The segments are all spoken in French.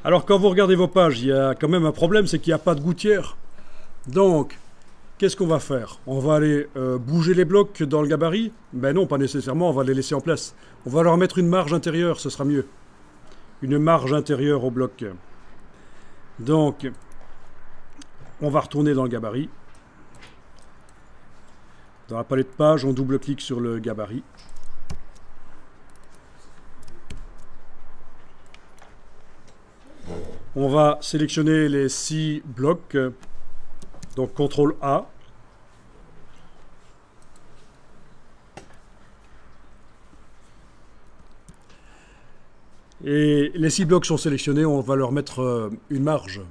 Alors quand vous regardez vos pages, il y a quand même un problème, c'est qu'il n'y a pas de gouttière. Donc, qu'est-ce qu'on va faire? On va aller bouger les blocs dans le gabarit? Ben non, pas nécessairement, on va les laisser en place. On va leur mettre une marge intérieure, ce sera mieux. Une marge intérieure au bloc. Donc, on va retourner dans le gabarit. Dans la palette page, on double-clique sur le gabarit. On va sélectionner les 6 blocs. Donc CTRL A. Et les 6 blocs sont sélectionnés, on va leur mettre une marge.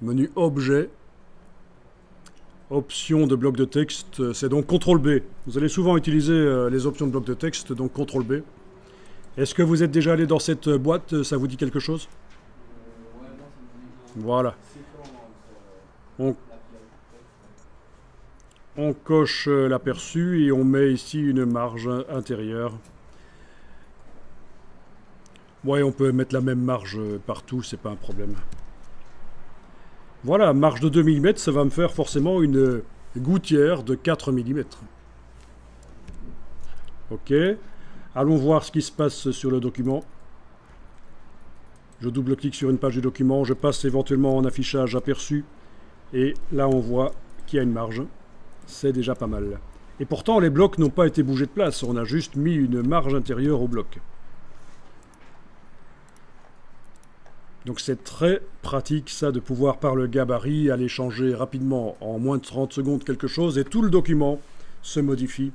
Menu Objet. Options de bloc de texte, c'est donc CTRL B. Vous allez souvent utiliser les options de bloc de texte, donc CTRL B. Est-ce que vous êtes déjà allé dans cette boîte? Ça vous dit quelque chose? Voilà. On coche l'aperçu et on met ici une marge intérieure. Ouais, on peut mettre la même marge partout, c'est pas un problème. Voilà, marge de 2 mm, ça va me faire forcément une gouttière de 4 mm. Ok. Allons voir ce qui se passe sur le document. Je double-clique sur une page du document, je passe éventuellement en affichage aperçu. Et là, on voit qu'il y a une marge. C'est déjà pas mal. Et pourtant, les blocs n'ont pas été bougés de place. On a juste mis une marge intérieure au bloc. Donc c'est très pratique ça de pouvoir par le gabarit aller changer rapidement en moins de 30 secondes quelque chose et tout le document se modifie